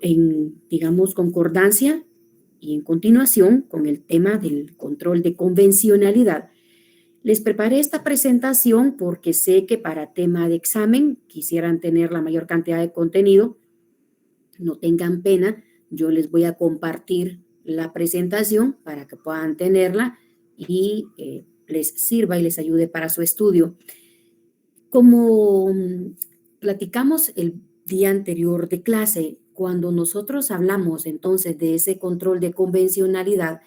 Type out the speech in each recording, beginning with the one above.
en, digamos, concordancia y en continuación con el tema del control de convencionalidad, les preparé esta presentación porque sé que para tema de examen quisieran tener la mayor cantidad de contenido. No tengan pena, yo les voy a compartir la presentación para que puedan tenerla y les sirva y les ayude para su estudio. Como platicamos el día anterior de clase, cuando nosotros hablamos entonces de ese control de convencionalidad,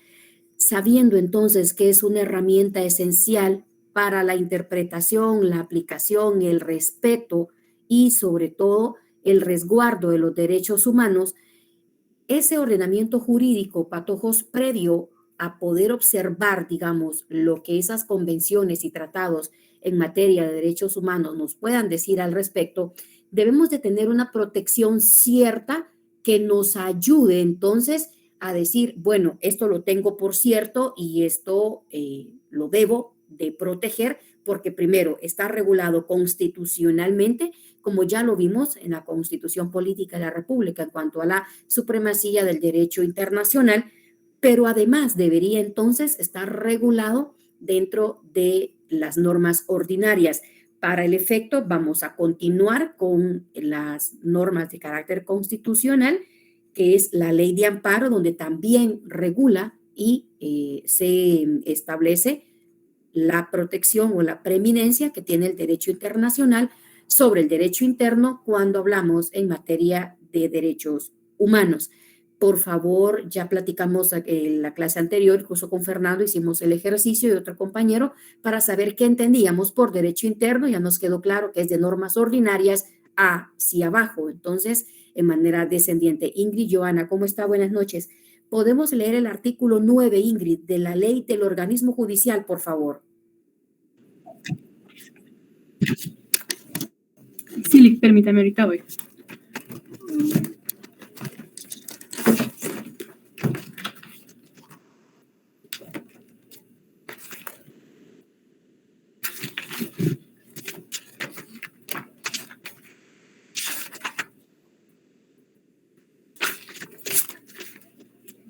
sabiendo entonces que es una herramienta esencial para la interpretación, la aplicación, el respeto y sobre todo el resguardo de los derechos humanos, ese ordenamiento jurídico, Patojos, previo a poder observar, digamos, lo que esas convenciones y tratados en materia de derechos humanos nos puedan decir al respecto, debemos de tener una protección cierta que nos ayude entonces a decir, bueno, esto lo tengo por cierto y esto lo debo de proteger porque primero está regulado constitucionalmente, como ya lo vimos en la Constitución Política de la República en cuanto a la supremacía del derecho internacional, pero además debería entonces estar regulado dentro de las normas ordinarias. Para el efecto, vamos a continuar con las normas de carácter constitucional, que es la ley de amparo, donde también regula y se establece la protección o la preeminencia que tiene el derecho internacional sobre el derecho interno cuando hablamos en materia de derechos humanos. Por favor, ya platicamos en la clase anterior, incluso con Fernando, hicimos el ejercicio y otro compañero para saber qué entendíamos por derecho interno. Ya nos quedó claro que es de normas ordinarias hacia abajo, entonces, en manera descendiente. Ingrid, Joana, ¿cómo está? Buenas noches. ¿Podemos leer el artículo 9, Ingrid, de la ley del organismo judicial, por favor? Sí, permítame, ahorita voy.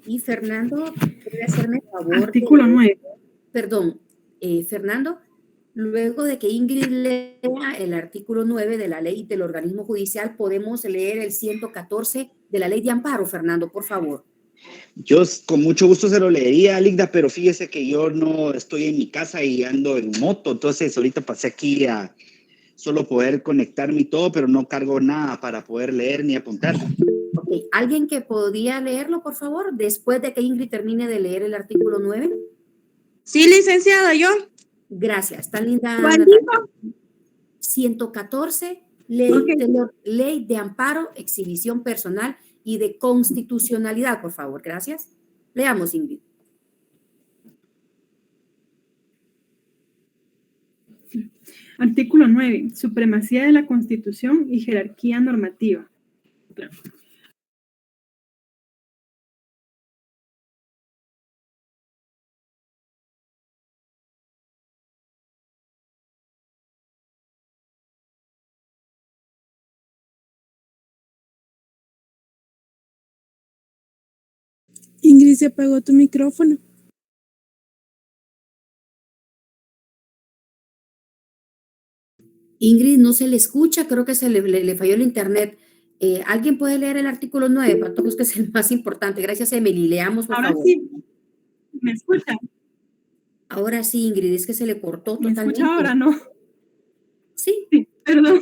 Y Fernando, ¿puede hacerme favor? Artículo 9. Perdón, Fernando, luego de que Ingrid lea el artículo 9 de la ley del organismo judicial, podemos leer el 114 de la ley de amparo, Fernando, por favor. Yo con mucho gusto se lo leería, Ligda, pero fíjese que yo no estoy en mi casa y ando en moto, entonces ahorita pasé aquí a solo poder conectarme y todo, pero no cargo nada para poder leer ni apuntar. Ok, ¿alguien que podría leerlo, por favor, después de que Ingrid termine de leer el artículo 9? Sí, licenciada, yo. Gracias, tan linda. ¿Cuál dijo? 114, Okay. ley de amparo, exhibición personal y de constitucionalidad, por favor. Gracias. Leamos, Ingrid. Artículo 9. Supremacía de la Constitución y jerarquía normativa. Claro. Ingrid, se apagó tu micrófono. Ingrid, no se le escucha, creo que se le falló el internet. ¿Alguien puede leer el artículo 9? Para todos, que es el más importante. Gracias, Emily. Leamos, por favor. Ahora sí, ¿me escucha? Ahora sí, Ingrid, es que se le cortó ¿Me totalmente. escucha ahora, no? Sí. Sí, perdón.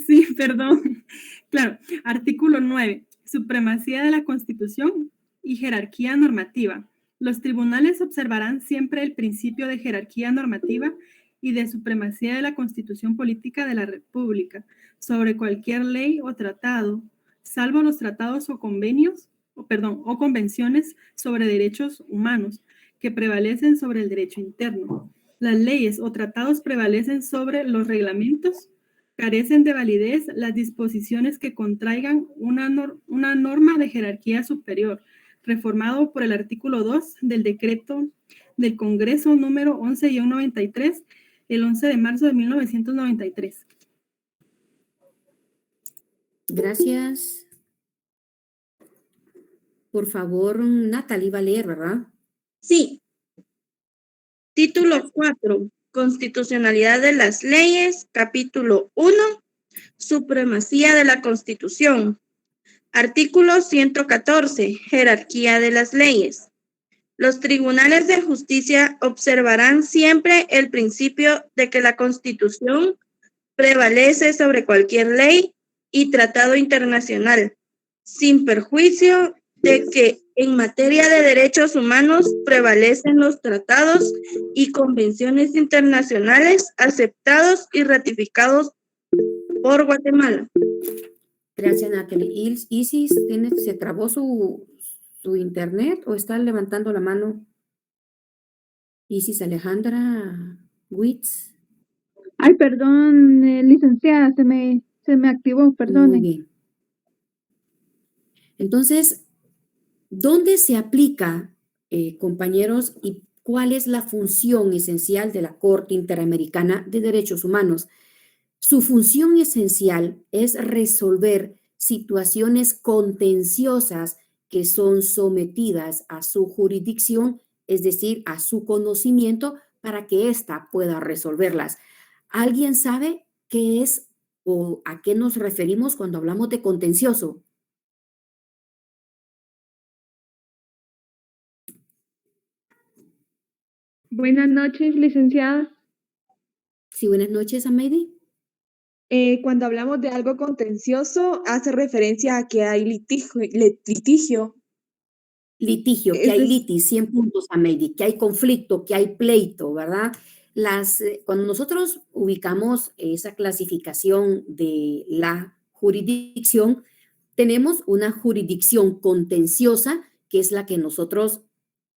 Sí, perdón. Claro, artículo 9. Supremacía de la Constitución y jerarquía normativa. Los tribunales observarán siempre el principio de jerarquía normativa y de supremacía de la Constitución Política de la República sobre cualquier ley o tratado, salvo los tratados o convenios, o convenciones sobre derechos humanos que prevalecen sobre el derecho interno. Las leyes o tratados prevalecen sobre los reglamentos. Carecen de validez las disposiciones que contraigan una norma de jerarquía superior, reformado por el artículo 2 del decreto del Congreso número 11-93, el 11 de marzo de 1993. Gracias. Por favor, Natalie va a leer, ¿verdad? Sí. Título 4. Constitucionalidad de las leyes. Capítulo 1. Supremacía de la Constitución. Artículo 114. Jerarquía de las leyes. Los tribunales de justicia observarán siempre el principio de que la Constitución prevalece sobre cualquier ley y tratado internacional, sin perjuicio de que en materia de derechos humanos prevalecen los tratados y convenciones internacionales aceptados y ratificados por Guatemala. Gracias, Natalie. Isis, ¿se trabó su internet o está levantando la mano? Isis Alejandra Witz. Ay, perdón, licenciada, se me activó, perdón. Muy bien. Entonces, ¿dónde se aplica, compañeros, y cuál es la función esencial de la Corte Interamericana de Derechos Humanos? Su función esencial es resolver situaciones contenciosas que son sometidas a su jurisdicción, es decir, a su conocimiento, para que ésta pueda resolverlas. ¿Alguien sabe qué es o a qué nos referimos cuando hablamos de contencioso? Buenas noches, licenciada. Sí, buenas noches, Ameidi. Cuando hablamos de algo contencioso, hace referencia a que hay litigio. Litigio, que hay litis, 100 puntos, Ameidi, que hay conflicto, que hay pleito, ¿verdad? Cuando nosotros ubicamos esa clasificación de la jurisdicción, tenemos una jurisdicción contenciosa, que es la que nosotros,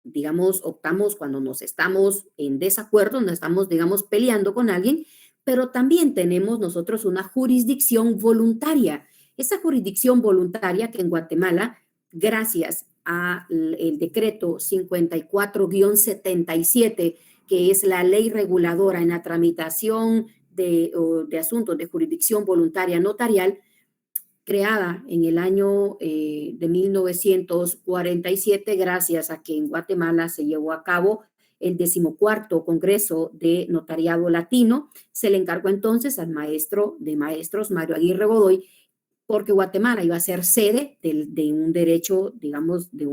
digamos, optamos cuando nos estamos en desacuerdo, nos estamos, digamos, peleando con alguien, pero también tenemos nosotros una jurisdicción voluntaria. Esa jurisdicción voluntaria que en Guatemala, gracias al decreto 54-77, que es la ley reguladora en la tramitación de asuntos de jurisdicción voluntaria notarial, creada en el año de 1947, gracias a que en Guatemala se llevó a cabo el 14º Congreso de Notariado Latino. Se le encargó entonces al maestro de maestros, Mario Aguirre Godoy, porque Guatemala iba a ser sede de un derecho, digamos, de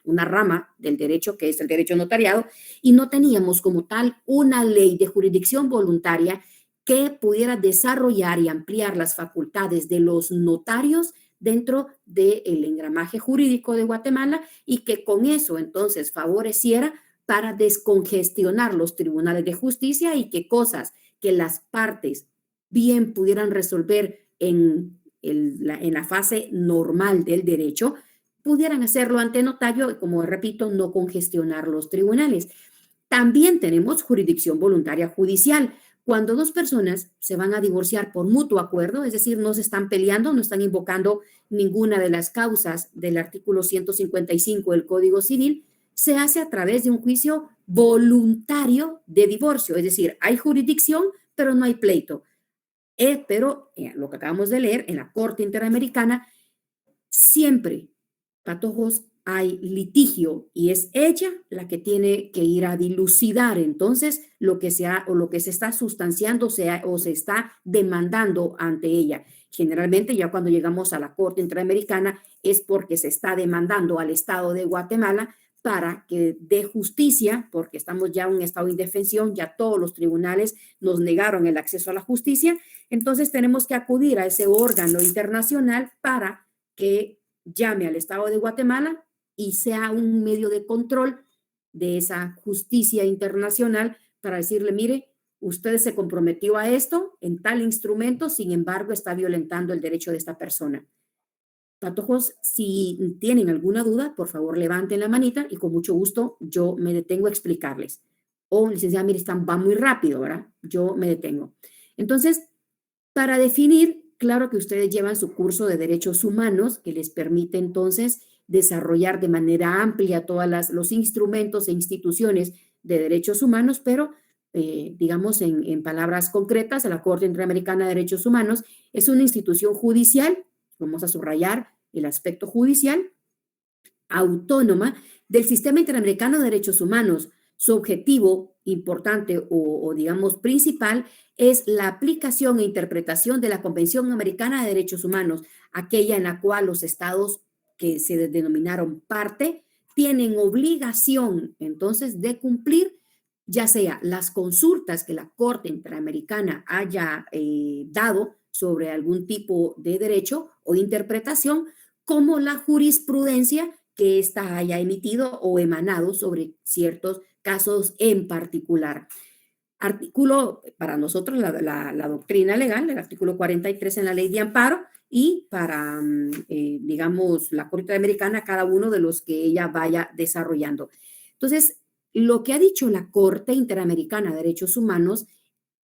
una rama del derecho que es el derecho notariado, y no teníamos como tal una ley de jurisdicción voluntaria que pudiera desarrollar y ampliar las facultades de los notarios dentro del engramaje jurídico de Guatemala, y que con eso entonces favoreciera para descongestionar los tribunales de justicia y que cosas que las partes bien pudieran resolver en la fase normal del derecho, pudieran hacerlo ante notario, como repito, no congestionar los tribunales. También tenemos jurisdicción voluntaria judicial. Cuando dos personas se van a divorciar por mutuo acuerdo, es decir, no se están peleando, no están invocando ninguna de las causas del artículo 155 del Código Civil, se hace a través de un juicio voluntario de divorcio, es decir, hay jurisdicción, pero no hay pleito. Pero lo que acabamos de leer en la Corte Interamericana, siempre, patojos, hay litigio y es ella la que tiene que ir a dilucidar entonces lo que se está sustanciando o se está demandando ante ella. Generalmente ya cuando llegamos a la Corte Interamericana es porque se está demandando al Estado de Guatemala para que dé justicia, porque estamos ya en un estado de indefensión, ya todos los tribunales nos negaron el acceso a la justicia, entonces tenemos que acudir a ese órgano internacional para que llame al Estado de Guatemala y sea un medio de control de esa justicia internacional para decirle, mire, usted se comprometió a esto en tal instrumento, sin embargo, está violentando el derecho de esta persona. Patojos, si tienen alguna duda, por favor, levanten la manita y con mucho gusto yo me detengo a explicarles. O, licenciada, mire, va muy rápido, ¿verdad? Yo me detengo. Entonces, para definir, claro que ustedes llevan su curso de Derechos Humanos, que les permite entonces desarrollar de manera amplia todos los instrumentos e instituciones de derechos humanos, pero digamos en palabras concretas, la Corte Interamericana de Derechos Humanos es una institución judicial, vamos a subrayar el aspecto judicial, autónoma del Sistema Interamericano de Derechos Humanos. Su objetivo importante o digamos principal es la aplicación e interpretación de la Convención Americana de Derechos Humanos, aquella en la cual los estados que se denominaron parte tienen obligación entonces de cumplir ya sea las consultas que la Corte Interamericana haya dado sobre algún tipo de derecho o interpretación, como la jurisprudencia que ésta haya emitido o emanado sobre ciertos casos en particular. Artículo, para nosotros, la doctrina legal, el artículo 43 en la ley de amparo, y para, digamos, la Corte Interamericana, cada uno de los que ella vaya desarrollando. Entonces, lo que ha dicho la Corte Interamericana de Derechos Humanos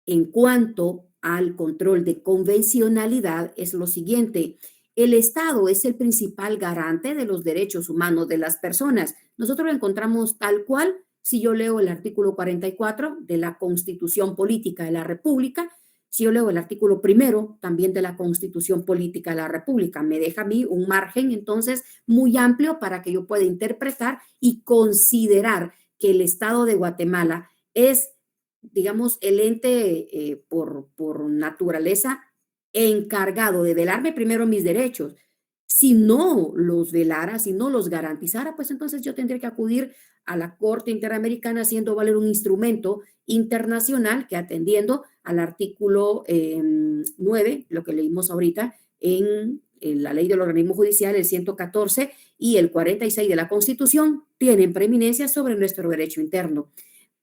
en cuanto al control de convencionalidad es lo siguiente: el Estado es el principal garante de los derechos humanos de las personas. Nosotros lo encontramos tal cual si yo leo el artículo 44 de la Constitución Política de la República, si yo leo el artículo 1 también de la Constitución Política de la República. Me deja a mí un margen entonces muy amplio para que yo pueda interpretar y considerar que el Estado de Guatemala es, digamos, el ente por naturaleza encargado de velarme primero mis derechos. Si no los velara, si no los garantizara, pues entonces yo tendría que acudir a la Corte Interamericana haciendo valer un instrumento internacional que, atendiendo al artículo 9, lo que leímos ahorita en la ley del organismo judicial, el 114 y el 46 de la Constitución, tienen preeminencia sobre nuestro derecho interno.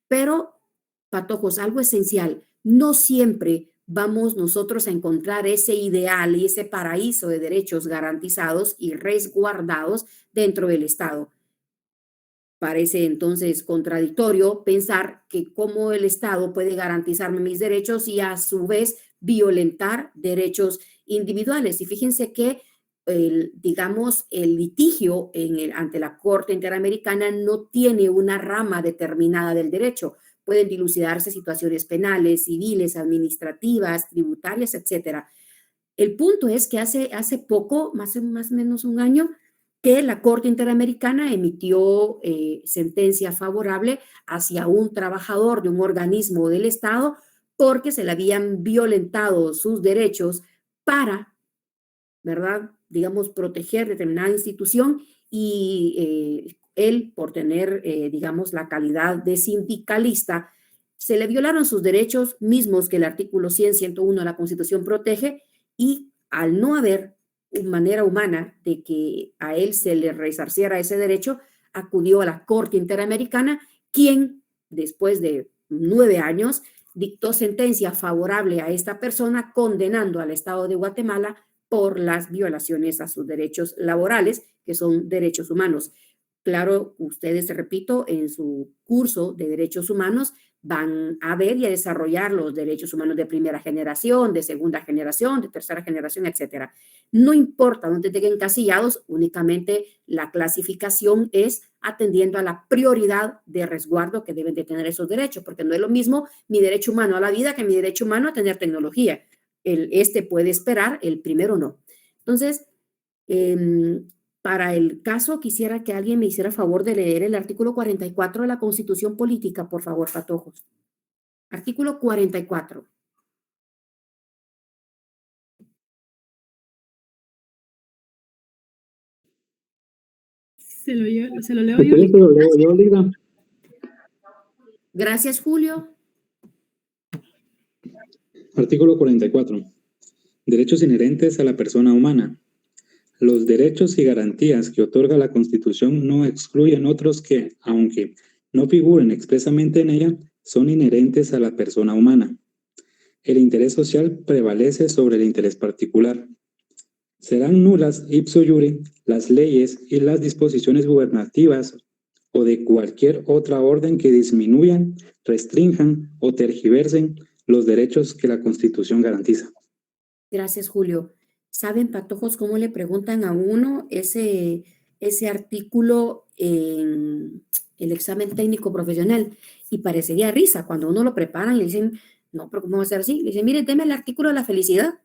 Pero, Patojos, algo esencial, no siempre vamos nosotros a encontrar ese ideal y ese paraíso de derechos garantizados y resguardados dentro del Estado. Parece entonces contradictorio pensar que cómo el Estado puede garantizarme mis derechos y a su vez violentar derechos individuales. Y fíjense que digamos, el litigio ante la Corte Interamericana no tiene una rama determinada del derecho. Pueden dilucidarse situaciones penales, civiles, administrativas, tributarias, etc. El punto es que hace poco, más o menos un año, que la Corte Interamericana emitió sentencia favorable hacia un trabajador de un organismo del Estado porque se le habían violentado sus derechos para, ¿verdad?, digamos, proteger determinada institución y él, por tener, digamos, la calidad de sindicalista, se le violaron sus derechos mismos que el artículo 100, 101 de la Constitución protege, y al no haber manera humana de que a él se le resarciera ese derecho, acudió a la Corte Interamericana, quien, después de 9 años, dictó sentencia favorable a esta persona, condenando al Estado de Guatemala por las violaciones a sus derechos laborales, que son derechos humanos. Claro, ustedes, repito, en su curso de derechos humanos van a ver y a desarrollar los derechos humanos de primera generación, de segunda generación, de tercera generación, etcétera. No importa dónde estén encasillados, únicamente la clasificación es atendiendo a la prioridad de resguardo que deben de tener esos derechos, porque no es lo mismo mi derecho humano a la vida que mi derecho humano a tener tecnología. Este puede esperar, el primero no. Entonces, para el caso, quisiera que alguien me hiciera favor de leer el artículo 44 de la Constitución Política, por favor, Patojos. Artículo 44. Se lo leo yo. Se lo leo yo, Lida. Gracias, Julio. Artículo 44. Derechos inherentes a la persona humana. Los derechos y garantías que otorga la Constitución no excluyen otros que, aunque no figuren expresamente en ella, son inherentes a la persona humana. El interés social prevalece sobre el interés particular. Serán nulas ipso iure las leyes y las disposiciones gubernativas o de cualquier otra orden que disminuyan, restrinjan o tergiversen los derechos que la Constitución garantiza. Gracias, Julio. ¿Saben, Patojos, cómo le preguntan a uno ese artículo en el examen técnico profesional? Y parecería risa cuando uno lo preparan y le dicen, no, pero ¿cómo va a ser así? Le dicen, mire, deme el artículo de la felicidad.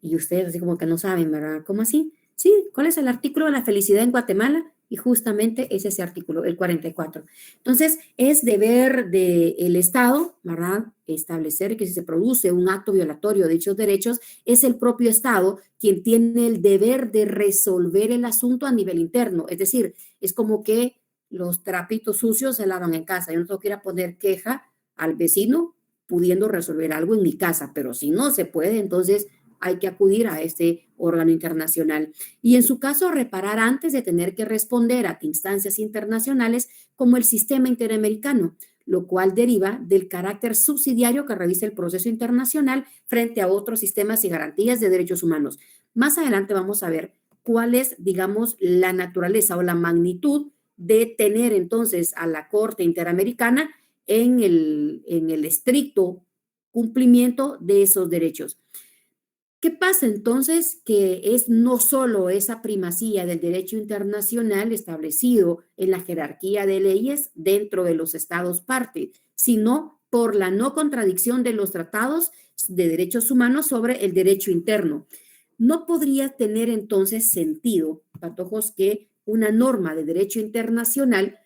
Y ustedes así como que no saben, ¿verdad? ¿Cómo así? Sí, ¿cuál es el artículo de la felicidad en Guatemala? Y justamente es ese artículo, el 44. Entonces, es deber del Estado, ¿verdad?, establecer que si se produce un acto violatorio de dichos derechos, es el propio Estado quien tiene el deber de resolver el asunto a nivel interno. Es decir, es como que los trapitos sucios se lavan en casa. Yo no tengo que ir a poner queja al vecino pudiendo resolver algo en mi casa, pero si no se puede, entonces hay que acudir a este órgano internacional. Y en su caso, reparar antes de tener que responder a instancias internacionales como el sistema interamericano, lo cual deriva del carácter subsidiario que revisa el proceso internacional frente a otros sistemas y garantías de derechos humanos. Más adelante vamos a ver cuál es, digamos, la naturaleza o la magnitud de tener entonces a la Corte Interamericana en el estricto cumplimiento de esos derechos. ¿Qué pasa entonces? Que es no solo esa primacía del derecho internacional establecido en la jerarquía de leyes dentro de los estados parte, sino por la no contradicción de los tratados de derechos humanos sobre el derecho interno. No podría tener entonces sentido, Patojos, que una norma de derecho internacional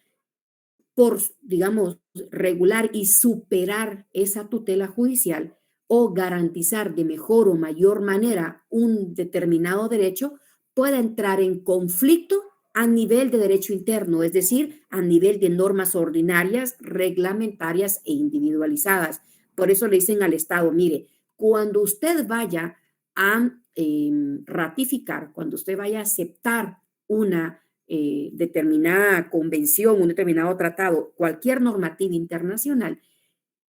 por, digamos, regular y superar esa tutela judicial o garantizar de mejor o mayor manera un determinado derecho, pueda entrar en conflicto a nivel de derecho interno, es decir, a nivel de normas ordinarias, reglamentarias e individualizadas. Por eso le dicen al Estado, mire, cuando usted vaya a ratificar, cuando usted vaya a aceptar una determinada convención, un determinado tratado, cualquier normativa internacional,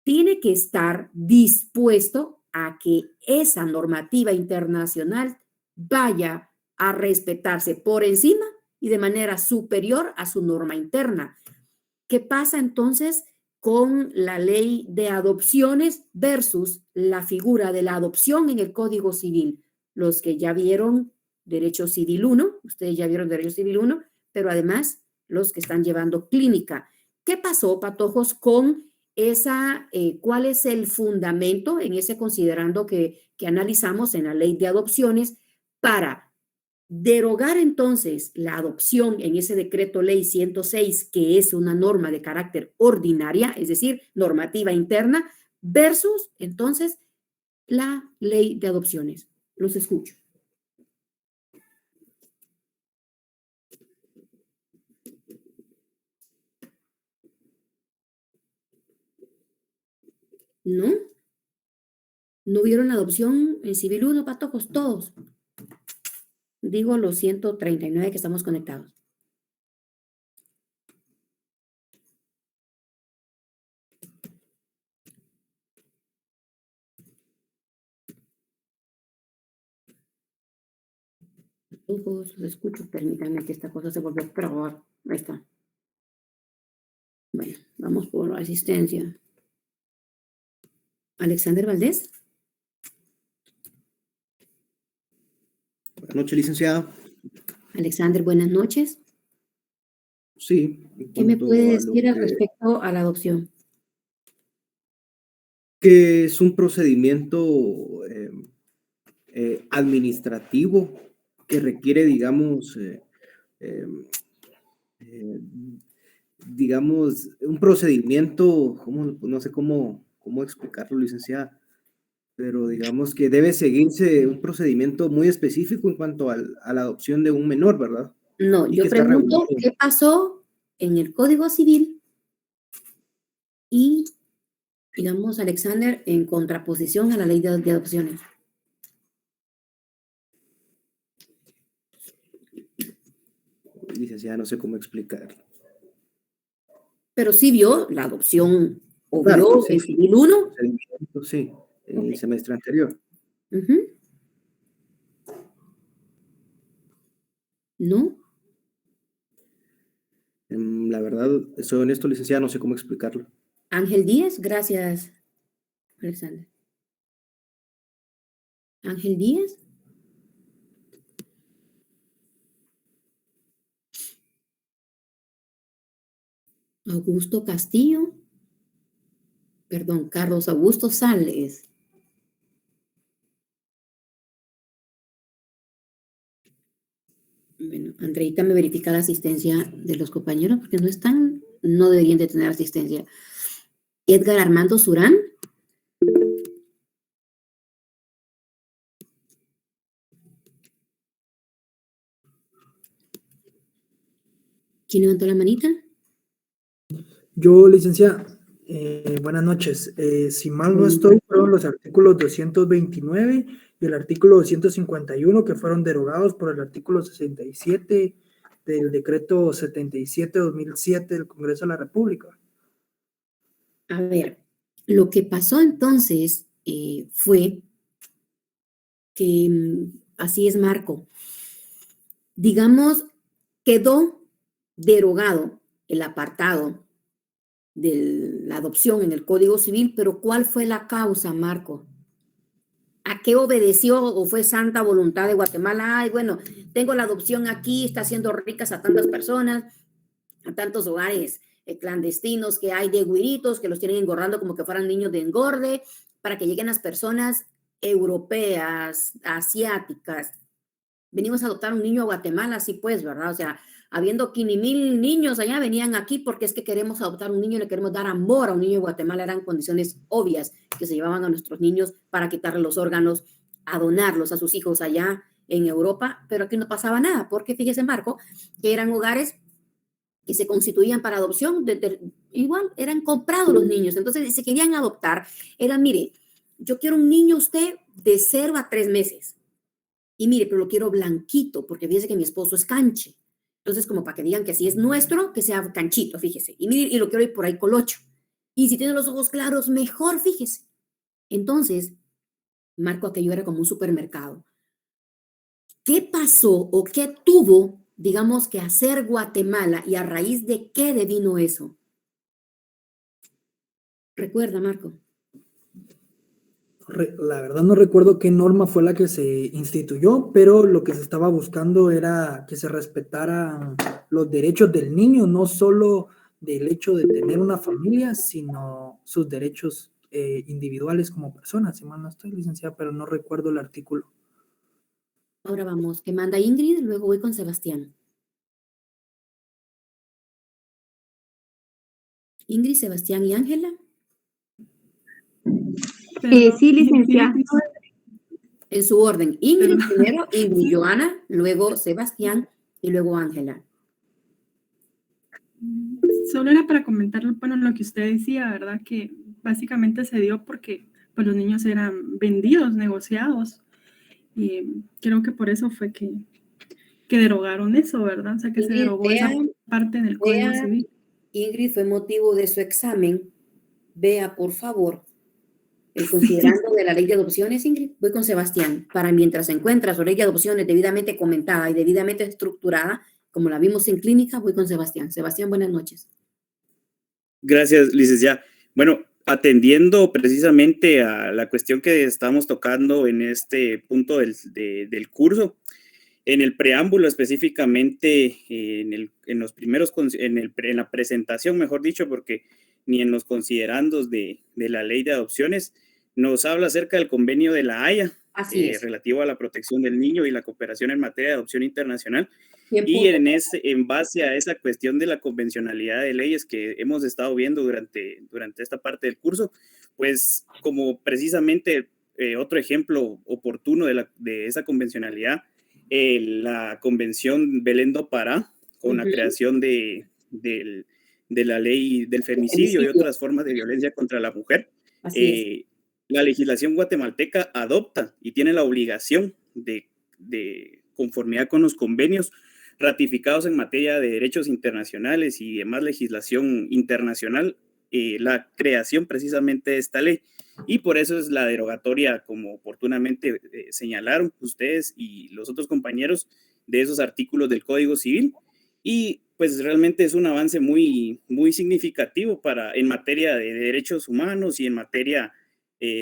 tiene que estar dispuesto a que esa normativa internacional vaya a respetarse por encima y de manera superior a su norma interna. ¿Qué pasa entonces con la ley de adopciones versus la figura de la adopción en el Código Civil? Los que ya vieron Derecho Civil 1, ustedes ya vieron Derecho Civil 1, pero además los que están llevando clínica. ¿Qué pasó, Patojos, con esa, cuál es el fundamento en ese considerando que analizamos en la ley de adopciones para derogar entonces la adopción en ese decreto ley 106, que es una norma de carácter ordinaria, es decir, normativa interna, versus entonces la ley de adopciones? Los escucho. ¿No? ¿No vieron la adopción en Civil 1, Patojos? Todos. Digo los 139 que estamos conectados. Los escucho, permítanme que esta cosa se volvió peor. Ahí está. Bueno, vamos por asistencia. Alexander Valdés. Buenas noches, licenciada. Alexander, buenas noches. Sí. ¿Qué me puede decir al respecto a la adopción? Que es un procedimiento administrativo que requiere, digamos, digamos, un procedimiento, no sé cómo explicarlo, licenciada, pero digamos que debe seguirse un procedimiento muy específico en cuanto a la adopción de un menor, ¿verdad? No, Y yo que está pregunto regulado. qué pasó en el Código Civil y, digamos, Alexander, en contraposición a la ley de adopciones. Licenciada, no sé cómo explicarlo. Pero sí vio la adopción, o Claro, vio sí, el Civil 1. sí, el Ok. semestre anterior. Ujú. ¿No? La verdad, soy honesto, licenciada, no sé cómo explicarlo. Ángel Díaz, gracias, Alexander. Ángel Díaz. Augusto Castillo. Perdón, Carlos Augusto Sales. Bueno, Andreita me verifica la asistencia de los compañeros porque no están, no deberían de tener asistencia. Edgar Armando Surán. ¿Quién levantó la manita? Yo, licenciada, buenas noches. Si mal no estoy, fueron los artículos 229 y el artículo 251 que fueron derogados por el artículo 67 del decreto 77-2007 del Congreso de la República. A ver, lo que pasó entonces fue que, así es, Marco, digamos, quedó derogado el apartado de la adopción en el Código Civil, pero ¿cuál fue la causa, Marco? ¿A qué obedeció o fue santa voluntad de Guatemala? Ay, bueno, tengo la adopción aquí, está haciendo ricas a tantas personas, a tantos hogares clandestinos que hay de güiritos que los tienen engordando como que fueran niños de engorde, para que lleguen las personas europeas, asiáticas. Venimos a adoptar un niño a Guatemala, así pues, ¿verdad? O sea, habiendo 15,000 niños allá, venían aquí porque es que queremos adoptar un niño, le queremos dar amor a un niño de Guatemala. Eran condiciones obvias que se llevaban a nuestros niños para quitarle los órganos, a donarlos a sus hijos allá en Europa, pero aquí no pasaba nada, porque fíjese, Marco, que eran hogares que se constituían para adopción, igual eran comprados los niños, entonces si se querían adoptar, era, mire, yo quiero un niño usted de 0 a 3 meses, y mire, pero lo quiero blanquito, porque fíjese que mi esposo es canche. Entonces, como para que digan que si es nuestro, que sea canchito, fíjese. Y mire, y lo quiero ir por ahí colocho. Y si tiene los ojos claros, mejor, fíjese. Entonces, Marco, aquello era como un supermercado. ¿Qué pasó o qué tuvo, digamos, que hacer Guatemala y a raíz de qué devino eso? ¿Recuerda, Marco? La verdad no recuerdo qué norma fue la que se instituyó, pero lo que se estaba buscando era que se respetaran los derechos del niño, no solo del hecho de tener una familia, sino sus derechos individuales como persona. Si mal no estoy, licenciada, pero no recuerdo el artículo. Ahora vamos, que manda Ingrid, luego voy con Sebastián. Ingrid, Sebastián y Ángela. Sí, licenciada. En su orden, Ingrid primero, Ingrid, Joana, luego Sebastián y luego Ángela. Solo era para comentar, bueno, lo que usted decía, ¿verdad? Que básicamente se dio porque pues, los niños eran vendidos, negociados. Y creo que por eso fue que derogaron eso, ¿verdad? O sea, que se derogó esa parte del Código Civil. Ingrid, fue motivo de su examen. Vea, por favor, el considerando de la ley de adopciones, Ingrid. Voy con Sebastián, para mientras se encuentra su ley de adopciones debidamente comentada y debidamente estructurada, como la vimos en clínica, voy con Sebastián. Sebastián, buenas noches. Gracias, licenciada. Bueno, atendiendo precisamente a la cuestión que estamos tocando en este punto del curso, en el preámbulo específicamente, en la presentación, mejor dicho, porque ni en los considerandos de la ley de adopciones, nos habla acerca del convenio de la Haya, relativo a la protección del niño y la cooperación en materia de adopción internacional. Y en base a esa cuestión de la convencionalidad de leyes que hemos estado viendo durante esta parte del curso, pues como precisamente otro ejemplo oportuno de esa convencionalidad, la Convención Belén do Pará, con la creación de la ley del femicidio y otras formas de violencia contra la mujer. La legislación guatemalteca adopta y tiene la obligación de conformidad con los convenios ratificados en materia de derechos internacionales y demás legislación internacional, la creación precisamente de esta ley. Y por eso es la derogatoria, como oportunamente señalaron ustedes y los otros compañeros, de esos artículos del Código Civil. Y pues realmente es un avance muy, muy significativo en materia de derechos humanos y en materia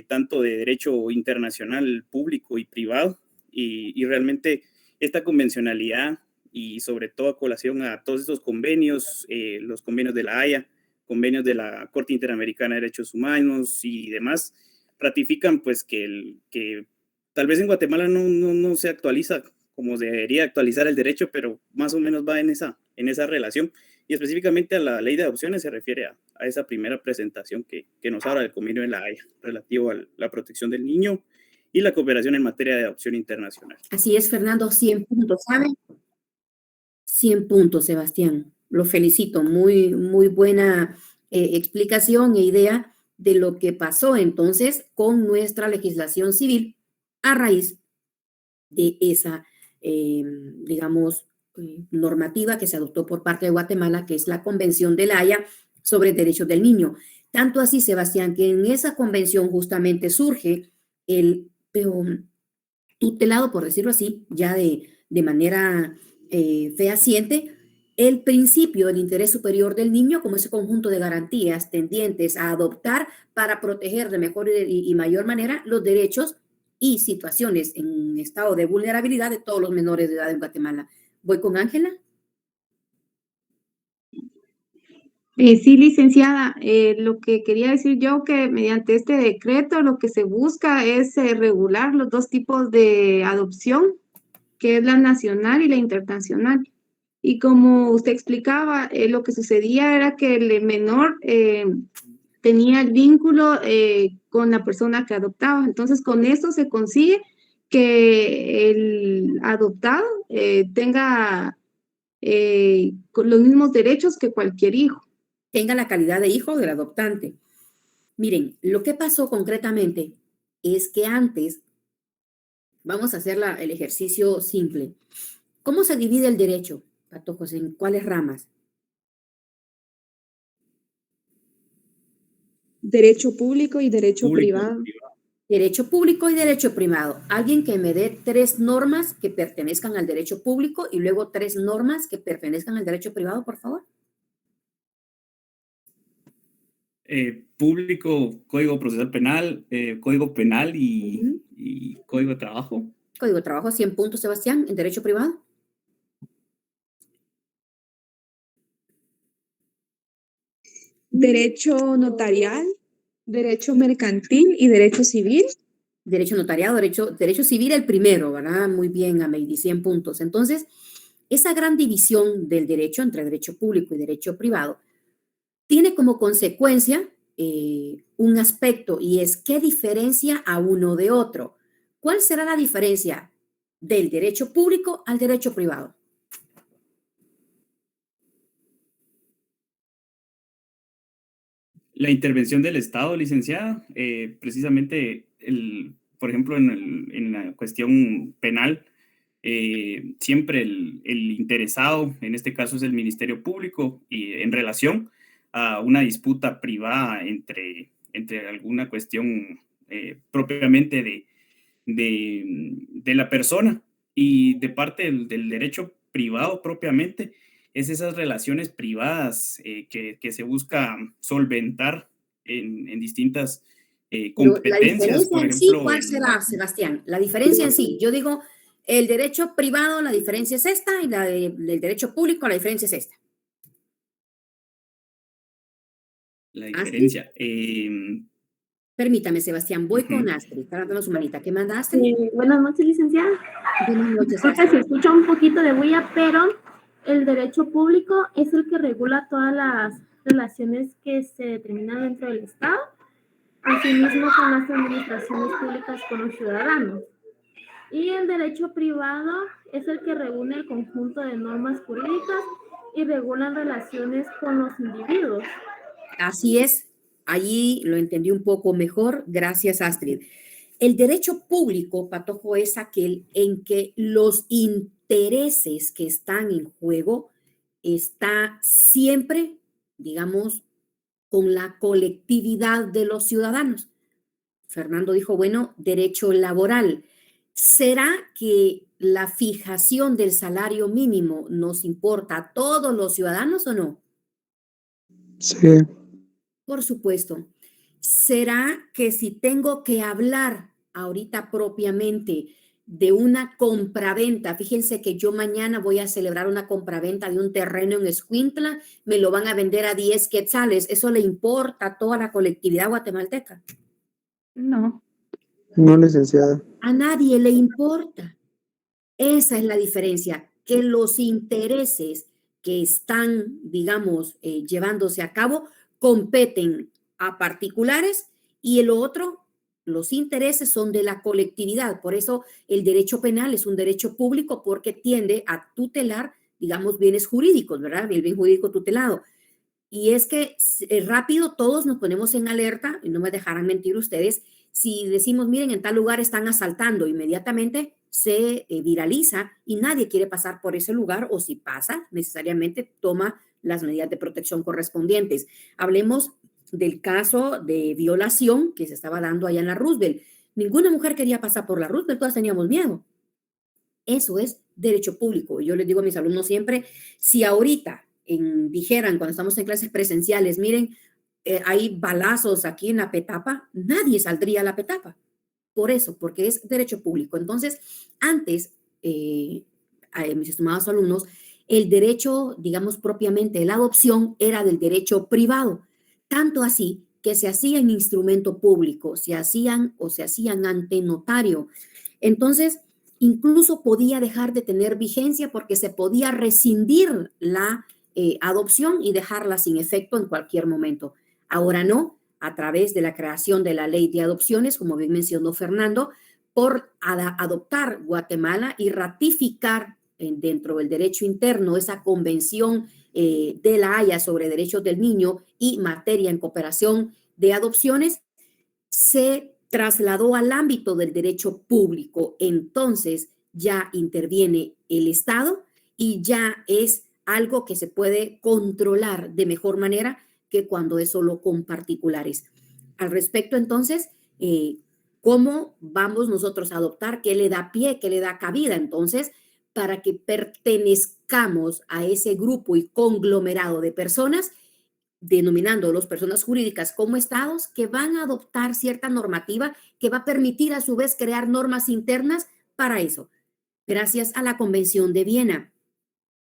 tanto de derecho internacional público y privado. Y realmente esta convencionalidad, y sobre todo a colación a todos estos convenios, los convenios de la Haya, convenios de la Corte Interamericana de Derechos Humanos y demás, ratifican pues que tal vez en Guatemala no se actualiza como debería actualizar el derecho, pero más o menos va en esa relación. Y específicamente a la ley de adopciones se refiere a esa primera presentación que nos habla del convenio de La Haya, relativo a la protección del niño y la cooperación en materia de adopción internacional. Así es, Fernando, 100 puntos, ¿sabe? 100 puntos, Sebastián. Lo felicito. Muy, muy buena explicación e idea de lo que pasó entonces con nuestra legislación civil a raíz de esa, digamos, normativa que se adoptó por parte de Guatemala, que es la Convención de La Haya sobre Derechos del Niño. Tanto así, Sebastián, que en esa convención justamente surge el tutelado, por decirlo así, ya de manera fehaciente, el principio del interés superior del niño como ese conjunto de garantías tendientes a adoptar para proteger de mejor y mayor manera los derechos y situaciones en estado de vulnerabilidad de todos los menores de edad en Guatemala. Voy con Ángela. Sí, licenciada, lo que quería decir yo que mediante este decreto lo que se busca es regular los dos tipos de adopción, que es la nacional y la internacional. Y como usted explicaba, lo que sucedía era que el menor tenía el vínculo con la persona que adoptaba. Entonces, con esto se consigue que el adoptado tenga con los mismos derechos que cualquier hijo. Tenga la calidad de hijo del adoptante. Miren, lo que pasó concretamente es que antes, vamos a hacer el ejercicio simple. ¿Cómo se divide el derecho, Patojos? ¿En cuáles ramas? Derecho público y derecho privado. Derecho público y derecho privado. Alguien que me dé 3 normas que pertenezcan al derecho público y luego 3 normas que pertenezcan al derecho privado, por favor. Público, Código Procesal Penal, Código Penal y Código de Trabajo. Código de Trabajo, 100 puntos, Sebastián. ¿En derecho privado? Derecho notarial, derecho mercantil y derecho civil. Derecho notariado, derecho civil, el primero, ¿verdad? Muy bien, Ameidi, 100 puntos. Entonces, esa gran división del derecho entre derecho público y derecho privado tiene como consecuencia un aspecto y es qué diferencia a uno de otro. ¿Cuál será la diferencia del derecho público al derecho privado? La intervención del Estado, licenciada, precisamente, por ejemplo, en la cuestión penal, siempre el interesado, en este caso es el Ministerio Público, y en relación a una disputa privada entre alguna cuestión propiamente de la persona y de parte del derecho privado propiamente, es esas relaciones privadas que se busca solventar en distintas competencias. La diferencia en sí, ¿cuál será, Sebastián? La diferencia en sí, yo digo, el derecho privado, la diferencia es esta, y del derecho público, la diferencia es esta. La diferencia. Permítame, Sebastián, voy con Astrid. Está dando su manita. ¿Qué manda Astrid? Buenas noches, licenciada. Buenas noches, Creo que se escucha un poquito de bulla, pero el derecho público es el que regula todas las relaciones que se determinan dentro del Estado, asimismo con las administraciones públicas con los ciudadanos. Y el derecho privado es el que reúne el conjunto de normas jurídicas y regula relaciones con los individuos. Así es. Allí lo entendí un poco mejor. Gracias, Astrid. El derecho público, Patojo, es aquel en que los intereses que están en juego está siempre, digamos, con la colectividad de los ciudadanos. Fernando dijo, bueno, derecho laboral. ¿Será que la fijación del salario mínimo nos importa a todos los ciudadanos o no? Sí. Por supuesto. ¿Será que si tengo que hablar ahorita propiamente de una compraventa, fíjense que yo mañana voy a celebrar una compraventa de un terreno en Escuintla, me lo van a vender a 10 quetzales, ¿eso le importa a toda la colectividad guatemalteca? No. No, licenciada. A nadie le importa. Esa es la diferencia, que los intereses que están, digamos, llevándose a cabo competen a particulares y el otro, los intereses son de la colectividad. Por eso el derecho penal es un derecho público porque tiende a tutelar, digamos, bienes jurídicos, ¿verdad? El bien jurídico tutelado. Y es que rápido todos nos ponemos en alerta, y no me dejarán mentir ustedes, si decimos, miren, en tal lugar están asaltando, inmediatamente se viraliza y nadie quiere pasar por ese lugar o si pasa, necesariamente toma las medidas de protección correspondientes. Hablemos del caso de violación que se estaba dando allá en la Roosevelt. Ninguna mujer quería pasar por la Roosevelt, todas teníamos miedo. Eso es derecho público. Yo les digo a mis alumnos siempre, si ahorita dijeran cuando estamos en clases presenciales, miren, hay balazos aquí en la Petapa, nadie saldría a la Petapa. Por eso, porque es derecho público. Entonces, antes, mis estimados alumnos, el derecho, digamos propiamente, de la adopción era del derecho privado. Tanto así que se hacía en instrumento público, se hacían ante notario. Entonces, incluso podía dejar de tener vigencia porque se podía rescindir la adopción y dejarla sin efecto en cualquier momento. Ahora no, a través de la creación de la ley de adopciones, como bien mencionó Fernando, por adoptar Guatemala y ratificar dentro del derecho interno esa convención de la Haya sobre derechos del niño y materia en cooperación de adopciones, se trasladó al ámbito del derecho público. Entonces ya interviene el Estado y ya es algo que se puede controlar de mejor manera que cuando es solo con particulares. Al respecto, entonces, ¿cómo vamos nosotros a adoptar? ¿Qué le da pie? ¿Qué le da cabida? Entonces, para que pertenezcamos a ese grupo y conglomerado de personas, denominando las personas jurídicas como estados, que van a adoptar cierta normativa que va a permitir a su vez crear normas internas para eso. Gracias a la Convención de Viena.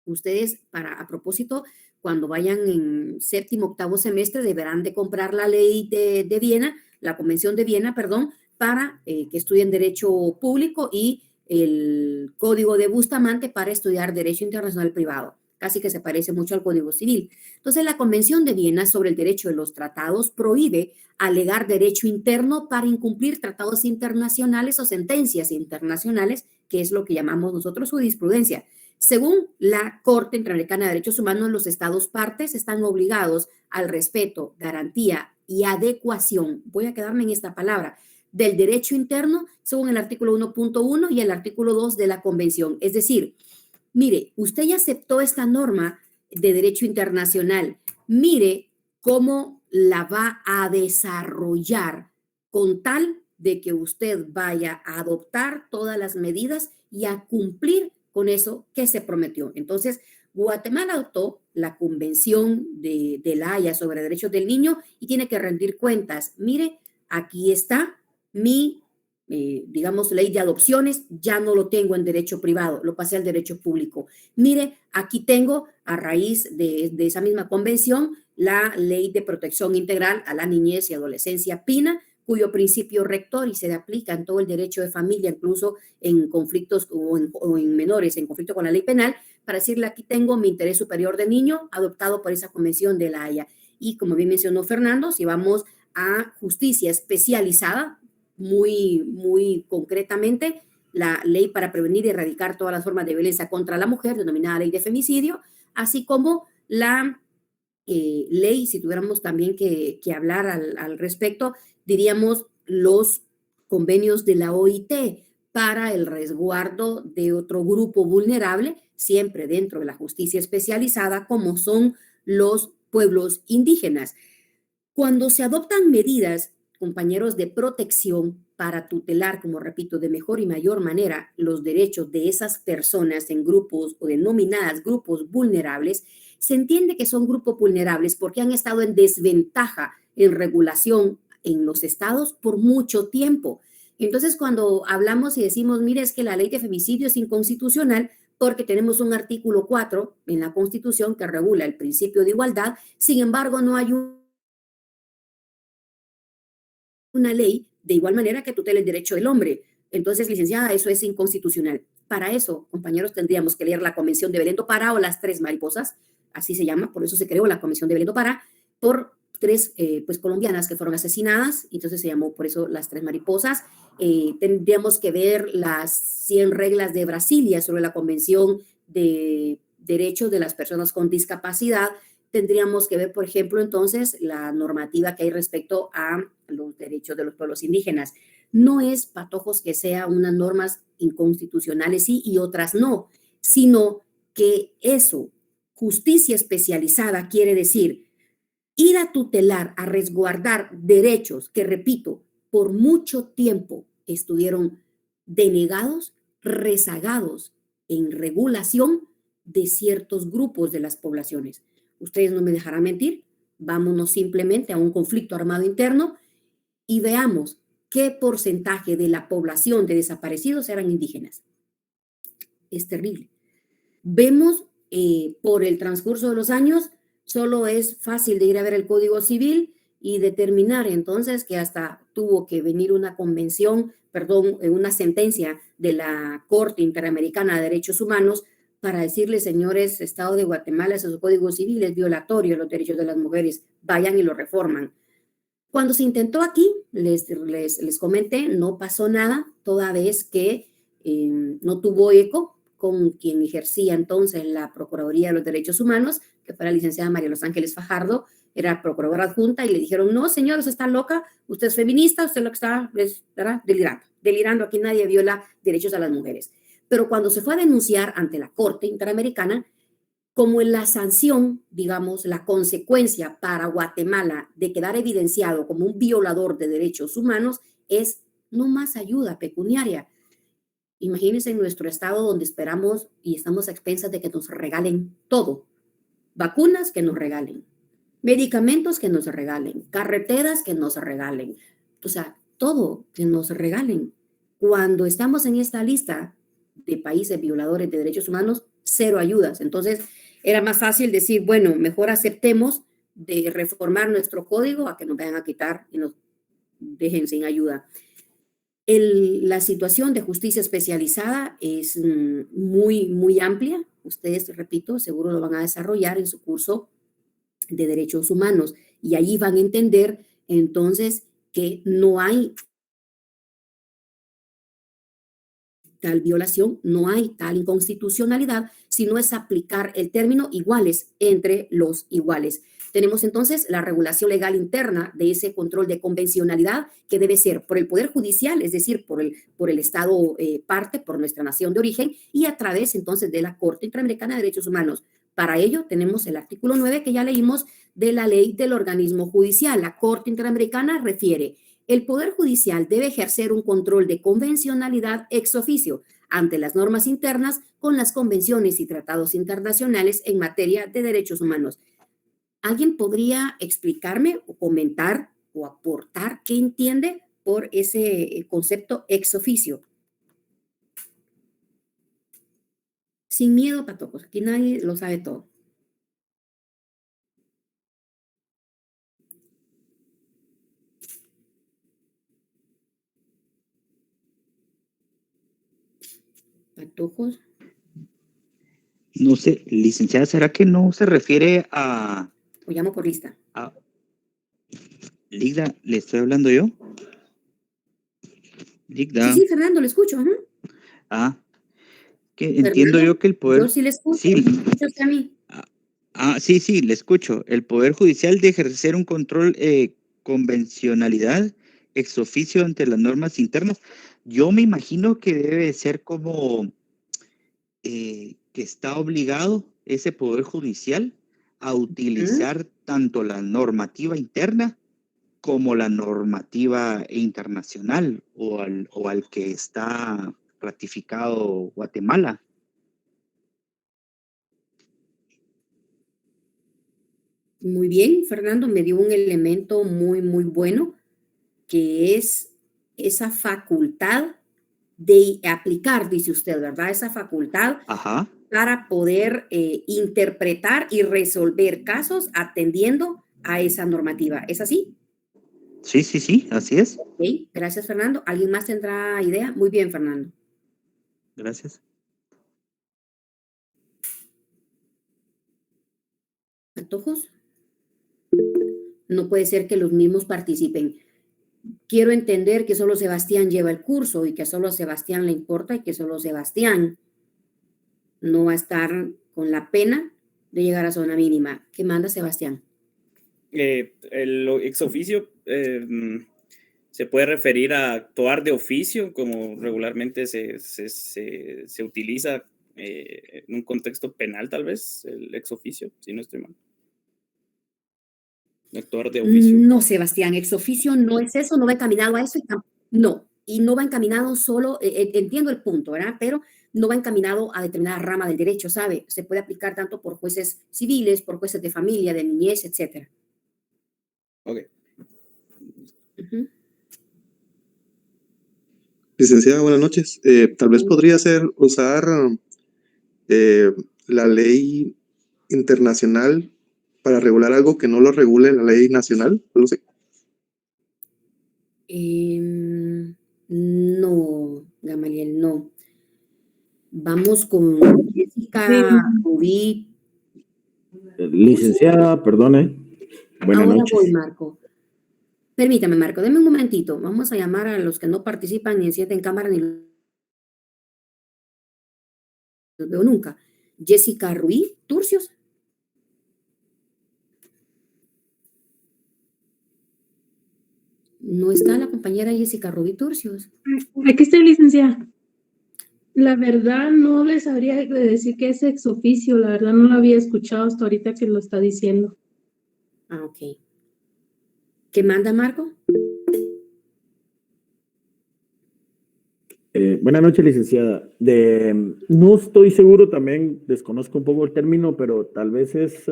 Ustedes, a propósito, cuando vayan en séptimo, octavo semestre, deberán de comprar la ley de Viena, la Convención de Viena, perdón, para que estudien Derecho Público y el Código de Bustamante para estudiar Derecho Internacional Privado. Casi que se parece mucho al Código Civil. Entonces, la Convención de Viena sobre el derecho de los tratados prohíbe alegar derecho interno para incumplir tratados internacionales o sentencias internacionales, que es lo que llamamos nosotros jurisprudencia. Según la Corte Interamericana de Derechos Humanos, los estados partes están obligados al respeto, garantía y adecuación, voy a quedarme en esta palabra, del derecho interno, según el artículo 1.1 y el artículo 2 de la Convención. Es decir, mire, usted ya aceptó esta norma de derecho internacional, mire cómo la va a desarrollar con tal de que usted vaya a adoptar todas las medidas y a cumplir con eso que se prometió. Entonces, Guatemala adoptó la Convención de la Haya sobre Derechos del Niño y tiene que rendir cuentas. Mire, aquí está mi, digamos, ley de adopciones, ya no lo tengo en derecho privado, lo pasé al derecho público. Mire, aquí tengo, a raíz de esa misma convención, la Ley de Protección Integral a la Niñez y Adolescencia PINA, cuyo principio rector y se aplica en todo el derecho de familia, incluso en conflictos o en menores, en conflicto con la ley penal, para decirle aquí tengo mi interés superior de niño adoptado por esa Convención de la Haya. Y como bien mencionó Fernando, si vamos a justicia especializada, muy concretamente, la ley para prevenir y erradicar todas las formas de violencia contra la mujer, denominada ley de femicidio, así como la ley, si tuviéramos también que hablar al respecto, diríamos los convenios de la OIT para el resguardo de otro grupo vulnerable, siempre dentro de la justicia especializada, como son los pueblos indígenas. Cuando se adoptan medidas, compañeros, de protección para tutelar, como repito, de mejor y mayor manera los derechos de esas personas en grupos o denominadas grupos vulnerables, se entiende que son grupos vulnerables porque han estado en desventaja en regulación en los estados por mucho tiempo. Entonces, cuando hablamos y decimos, mire, es que la ley de femicidio es inconstitucional porque tenemos un artículo 4 en la Constitución que regula el principio de igualdad, sin embargo, no hay una ley de igual manera que tutela el derecho del hombre. Entonces, licenciada, eso es inconstitucional. para eso, compañeros, tendríamos que leer la Convención de Belén do Pará o las Tres Mariposas, así se llama, por eso se creó la Convención de Belén do Pará, por tres pues, colombianas que fueron asesinadas, entonces se llamó por eso las Tres Mariposas. Tendríamos que ver las 100 reglas de Brasilia sobre la Convención de Derechos de las Personas con Discapacidad. Tendríamos que ver, por ejemplo, entonces, la normativa que hay respecto a los derechos de los pueblos indígenas. No es, patojos, que sea unas normas inconstitucionales sí y otras no, sino que eso, justicia especializada, quiere decir ir a tutelar, a resguardar derechos que, repito, por mucho tiempo estuvieron denegados, rezagados en regulación de ciertos grupos de las poblaciones. Ustedes no me dejarán mentir, vámonos simplemente a un conflicto armado interno y veamos qué porcentaje de la población de desaparecidos eran indígenas. Es terrible. Vemos por el transcurso de los años, solo es fácil de ir a ver el Código Civil y determinar entonces que hasta tuvo que venir una una sentencia de la Corte Interamericana de Derechos Humanos para decirle, señores, Estado de Guatemala, ese su Código Civil es violatorio de los derechos de las mujeres, vayan y lo reforman. Cuando se intentó aquí, les comenté, no pasó nada, toda vez que no tuvo eco con quien ejercía entonces la Procuraduría de los Derechos Humanos, que fue la licenciada María Los Ángeles Fajardo, era procuradora adjunta, y le dijeron, no, señor, usted está loca, usted es feminista, usted lo que está es delirando, aquí nadie viola derechos a las mujeres. Pero cuando se fue a denunciar ante la Corte Interamericana, como en la sanción, digamos, la consecuencia para Guatemala de quedar evidenciado como un violador de derechos humanos es no más ayuda pecuniaria. Imagínense en nuestro estado donde esperamos y estamos a expensas de que nos regalen todo. Vacunas que nos regalen, medicamentos que nos regalen, carreteras que nos regalen, o sea, todo que nos regalen. Cuando estamos en esta lista de países violadores de derechos humanos, cero ayudas. Entonces, era más fácil decir, bueno, mejor aceptemos de reformar nuestro código a que nos vayan a quitar y nos dejen sin ayuda. La situación de justicia especializada es muy, muy amplia. Ustedes, repito, seguro lo van a desarrollar en su curso de derechos humanos y allí van a entender entonces que no hay tal violación, no hay tal inconstitucionalidad, sino es aplicar el término iguales entre los iguales. Tenemos entonces la regulación legal interna de ese control de convencionalidad que debe ser por el Poder Judicial, es decir, por el Estado parte, por nuestra nación de origen, y a través entonces de la Corte Interamericana de Derechos Humanos. Para ello tenemos el artículo 9 que ya leímos de la ley del organismo judicial. La Corte Interamericana refiere: el Poder Judicial debe ejercer un control de convencionalidad ex oficio ante las normas internas con las convenciones y tratados internacionales en materia de derechos humanos. ¿Alguien podría explicarme o comentar o aportar qué entiende por ese concepto ex oficio? Sin miedo, patojos, aquí nadie lo sabe todo. Patojos. No sé, licenciada, ¿será que no se refiere a... O llamo por lista. Ligda, ¿le estoy hablando yo? Ligda. Sí, Fernando, le escucho. Que Fernando, entiendo yo que el poder... Yo sí le escucho. Sí. ¿Me escucha usted a mí? Sí, le escucho. El Poder Judicial de ejercer un control convencionalidad ex oficio ante las normas internas. Yo me imagino que debe ser como que está obligado ese Poder Judicial a utilizar tanto la normativa interna como la normativa internacional o al que está ratificado Guatemala. Muy bien, Fernando, me dio un elemento muy, muy bueno, que es esa facultad de aplicar, dice usted, ¿verdad? Esa facultad para poder interpretar y resolver casos atendiendo a esa normativa. ¿Es así? Sí, así es. Ok, gracias, Fernando. ¿Alguien más tendrá idea? Muy bien, Fernando. Gracias. ¿Patojos? No puede ser que los mismos participen. Quiero entender que solo Sebastián lleva el curso y que solo a Sebastián le importa y que solo Sebastián no va a estar con la pena de llegar a zona mínima. ¿Qué manda Sebastián? El ex oficio se puede referir a actuar de oficio, como regularmente se utiliza en un contexto penal, tal vez, el ex oficio, si no estoy mal. Actuar de oficio. No, Sebastián, ex oficio no es eso, no va encaminado a eso. Y no va encaminado solo, entiendo el punto, ¿verdad? Pero no va encaminado a determinada rama del derecho, ¿sabe? Se puede aplicar tanto por jueces civiles, por jueces de familia, de niñez, etc. Ok. Licenciada, buenas noches. Tal vez podría usar la ley internacional para regular algo que no lo regule la ley nacional. No sé. No, Gamaliel, no. Vamos con Jessica Rubí. Licenciada, perdone. Buenas Ahora noches. voy, Marco. Permítame, Marco, deme un momentito. Vamos a llamar a los que no participan ni sienten cámara ni los veo nunca. Jessica Ruiz, Turcios. No está la compañera Jessica Rubí Turcios. Aquí estoy, licenciada. La verdad no les sabría decir que es ex oficio, la verdad no lo había escuchado hasta ahorita que lo está diciendo. Ah, ok. ¿Qué manda, Marco? Buenas noches, licenciada. No estoy seguro, también desconozco un poco el término, pero tal vez es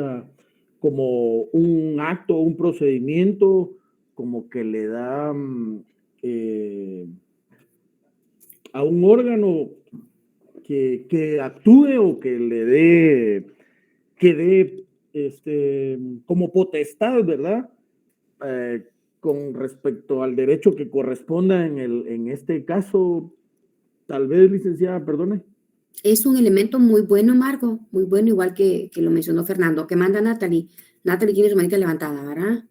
como un acto, un procedimiento, como que le da a un órgano que actúe o que le dé, como potestad, ¿verdad? Con respecto al derecho que corresponda en este caso. Tal vez, licenciada, perdone. Es un elemento muy bueno, Marco, muy bueno, igual que lo mencionó Fernando. ¿Qué manda Natalie? Natalie tiene su manita levantada, ¿verdad?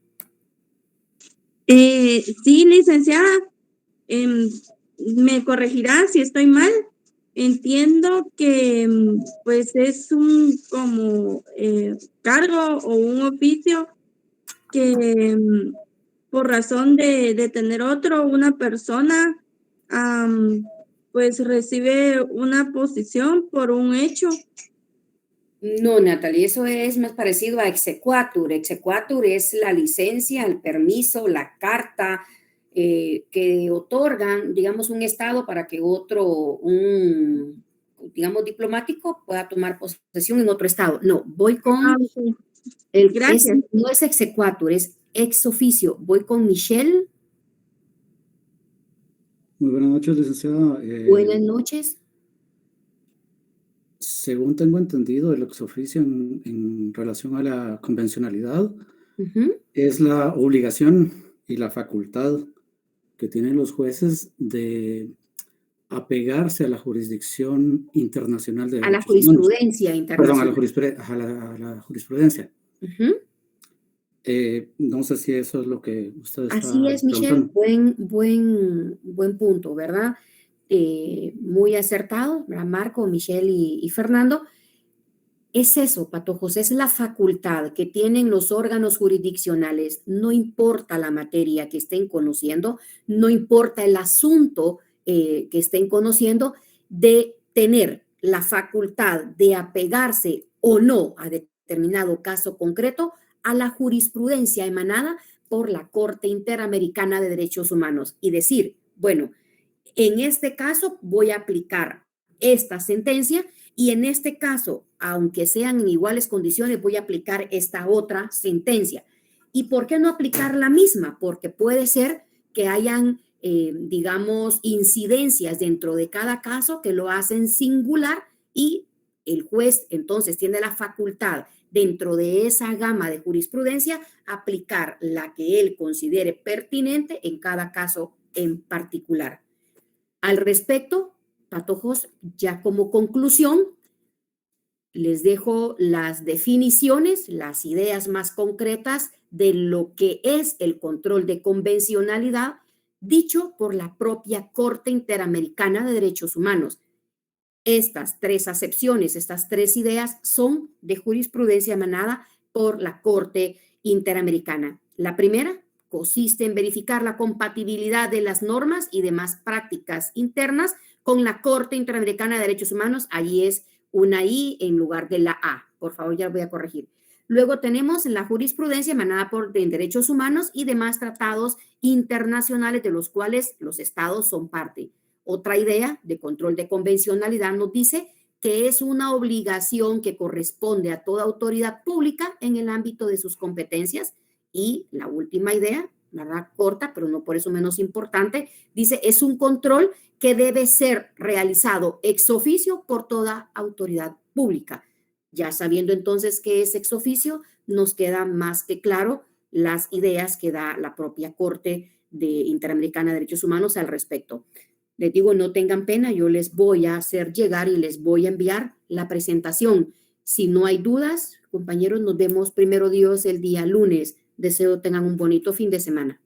Sí, licenciada. Me corregirá si estoy mal. Entiendo que pues es un como cargo o un oficio que por razón de tener una persona, pues recibe una posición por un hecho. No, Natalie, eso es más parecido a exequatur. Exequatur es la licencia, el permiso, la carta que otorgan, digamos, un estado para que digamos, diplomático pueda tomar posesión en otro estado. No, voy con... Gracias. No es exequatur, es ex oficio. Voy con Michelle. Muy buenas noches, licenciada. Buenas noches. Según tengo entendido, el ex oficio en relación a la convencionalidad es la obligación y la facultad que tienen los jueces de apegarse a la jurisdicción internacional de derechos humanos. Jurisprudencia internacional. Perdón, a la jurisprudencia. No sé si eso es lo que usted está Así es, Michelle, buen punto, ¿verdad? Muy acertado, ¿verdad? Marco, Michelle y Fernando. Es eso, Patojos, es la facultad que tienen los órganos jurisdiccionales, no importa la materia que estén conociendo, no importa el asunto que estén conociendo, de tener la facultad de apegarse o no a determinado caso concreto a la jurisprudencia emanada por la Corte Interamericana de Derechos Humanos y decir, bueno, en este caso voy a aplicar esta sentencia y en este caso, aunque sean en iguales condiciones, voy a aplicar esta otra sentencia. ¿Y por qué no aplicar la misma? Porque puede ser que hayan, digamos, incidencias dentro de cada caso que lo hacen singular y el juez entonces tiene la facultad dentro de esa gama de jurisprudencia aplicar la que él considere pertinente en cada caso en particular. Al respecto, Patojos, ya como conclusión, les dejo las definiciones, las ideas más concretas de lo que es el control de convencionalidad dicho por la propia Corte Interamericana de Derechos Humanos. Estas tres acepciones, estas tres ideas son de jurisprudencia emanada por la Corte Interamericana. La primera consiste en verificar la compatibilidad de las normas y demás prácticas internas con la Corte Interamericana de Derechos Humanos. Allí es una I en lugar de la A. Por favor, ya lo voy a corregir. Luego tenemos la jurisprudencia emanada por derechos humanos y demás tratados internacionales de los cuales los estados son parte. Otra idea de control de convencionalidad nos dice que es una obligación que corresponde a toda autoridad pública en el ámbito de sus competencias. Y la última idea, ¿verdad? Corta, pero no por eso menos importante, dice es un control que debe ser realizado ex oficio por toda autoridad pública. Ya sabiendo entonces qué es ex oficio, nos queda más que claro las ideas que da la propia Corte Interamericana de Derechos Humanos al respecto. Les digo, no tengan pena, yo les voy a hacer llegar y les voy a enviar la presentación. Si no hay dudas, compañeros, nos vemos primero Dios el día lunes. Deseo tengan un bonito fin de semana.